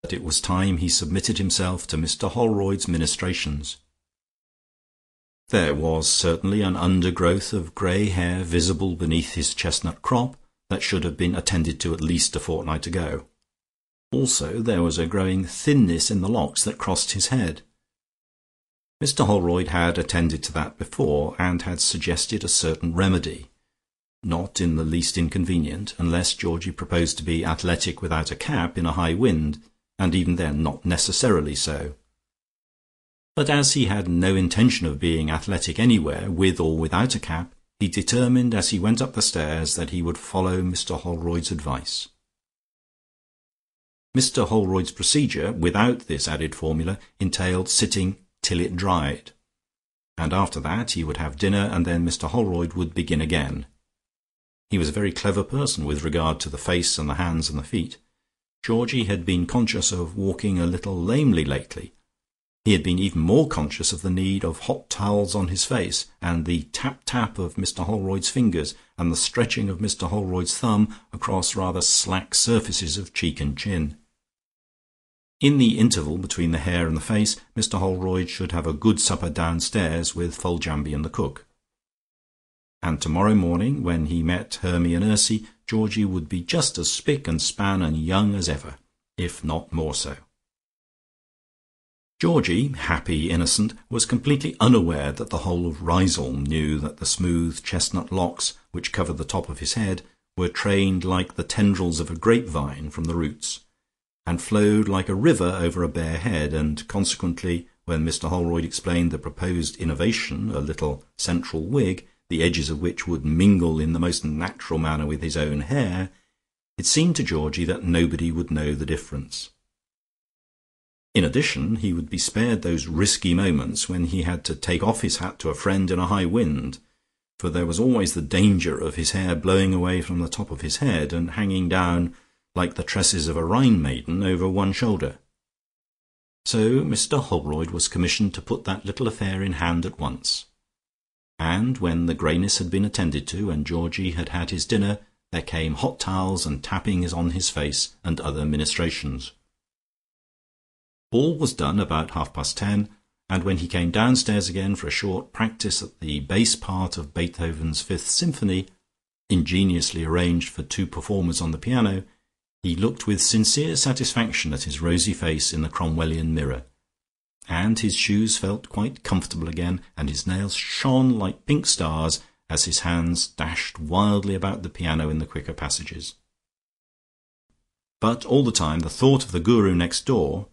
that it was time he submitted himself to Mr. Holroyd's ministrations. There was certainly an undergrowth of grey hair visible beneath his chestnut crop that should have been attended to at least a fortnight ago. Also there was a growing thinness in the locks that crossed his head. Mr. Holroyd had attended to that before, and had suggested a certain remedy, not in the least inconvenient, unless Georgie proposed to be athletic without a cap in a high wind, and even then not necessarily so. But as he had no intention of being athletic anywhere, with or without a cap, he determined as he went up the stairs that he would follow Mr. Holroyd's advice. Mr. Holroyd's procedure, without this added formula, entailed sitting till it dried, and after that he would have dinner, and then Mr. Holroyd would begin again. He was a very clever person with regard to the face and the hands and the feet. Georgie had been conscious of walking a little lamely lately. He had been even more conscious of the need of hot towels on his face, and the tap-tap of Mr. Holroyd's fingers, and the stretching of Mr. Holroyd's thumb across rather slack surfaces of cheek and chin. In the interval between the hair and the face, Mr. Holroyd should have a good supper downstairs with Foljambe and the cook. And tomorrow morning, when he met Hermy and Ursy, Georgie would be just as spick and span and young as ever, if not more so. Georgie, happy innocent, was completely unaware that the whole of Riseholme knew that the smooth chestnut locks which covered the top of his head were trained like the tendrils of a grapevine from the roots, and flowed like a river over a bare head, and consequently, when Mr. Holroyd explained the proposed innovation, a little central wig, the edges of which would mingle in the most natural manner with his own hair, it seemed to Georgie that nobody would know the difference. In addition, he would be spared those risky moments when he had to take off his hat to a friend in a high wind, for there was always the danger of his hair blowing away from the top of his head and hanging down like the tresses of a Rhine maiden over one shoulder. So Mr. Holroyd was commissioned to put that little affair in hand at once, and when the greyness had been attended to, and Georgie had had his dinner, there came hot towels and tappings on his face, and other ministrations. All was done about 10:30, and when he came downstairs again for a short practice at the bass part of Beethoven's Fifth Symphony, ingeniously arranged for two performers on the piano, he looked with sincere satisfaction at his rosy face in the Cromwellian mirror, and his shoes felt quite comfortable again, and his nails shone like pink stars as his hands dashed wildly about the piano in the quicker passages. But all the time the thought of the Guru next door,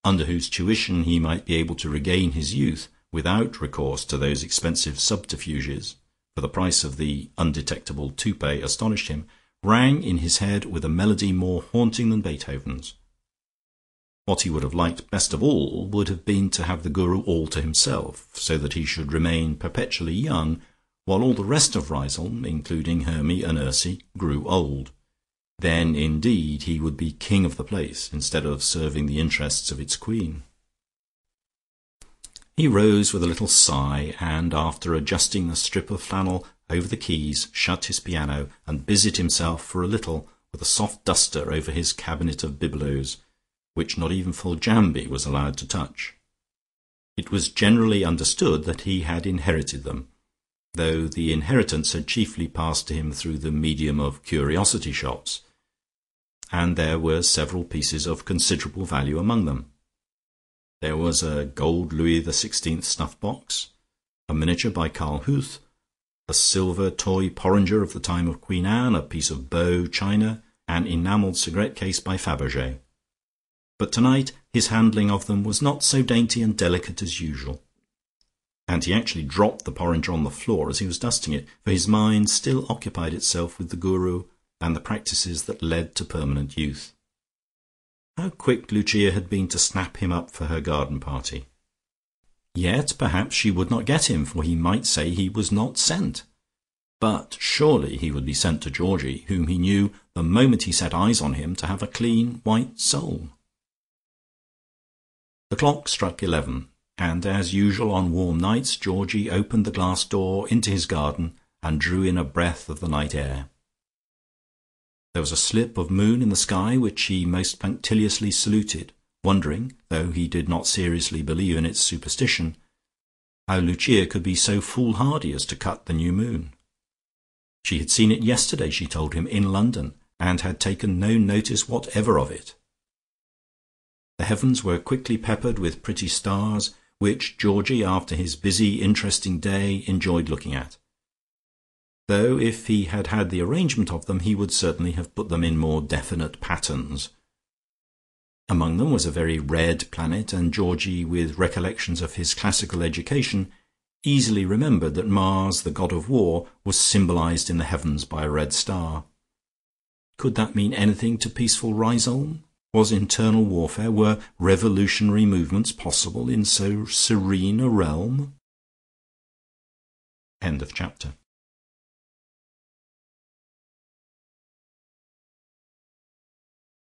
under whose tuition he might be able to regain his youth without recourse to those expensive subterfuges, for the price of the undetectable toupee astonished him, rang in his head with a melody more haunting than Beethoven's. What he would have liked best of all would have been to have the Guru all to himself, so that he should remain perpetually young, while all the rest of Riseholme, including Hermy and Ursy, grew old. Then indeed he would be king of the place, instead of serving the interests of its queen. He rose with a little sigh, and after adjusting the strip of flannel over the keys, shut his piano, and busied himself for a little with a soft duster over his cabinet of bibelots, which not even Foljambe was allowed to touch. It was generally understood that he had inherited them, though the inheritance had chiefly passed to him through the medium of curiosity shops, and there were several pieces of considerable value among them. There was a gold Louis XVI snuff-box, a miniature by Carl Huth, a silver toy porringer of the time of Queen Anne, a piece of Beau china, an enamelled cigarette case by Fabergé. But tonight his handling of them was not so dainty and delicate as usual, and he actually dropped the porringer on the floor as he was dusting it, for his mind still occupied itself with the Guru and the practices that led to permanent youth. How quick Lucia had been to snap him up for her garden party. Yet perhaps she would not get him, for he might say he was not sent. But surely he would be sent to Georgie, whom he knew, the moment he set eyes on him, to have a clean white soul. The clock struck 11, and as usual on warm nights Georgie opened the glass door into his garden and drew in a breath of the night air. There was a slip of moon in the sky which he most punctiliously saluted, wondering, though he did not seriously believe in its superstition, how Lucia could be so foolhardy as to cut the new moon. She had seen it yesterday, she told him, in London, and had taken no notice whatever of it. The heavens were quickly peppered with pretty stars, which Georgie, after his busy, interesting day, enjoyed looking at, though if he had had the arrangement of them, he would certainly have put them in more definite patterns. Among them was a very red planet, and Georgie, with recollections of his classical education, easily remembered that Mars, the god of war, was symbolized in the heavens by a red star. Could that mean anything to peaceful Riseholme? Was internal warfare, were revolutionary movements possible in so serene a realm? End of chapter.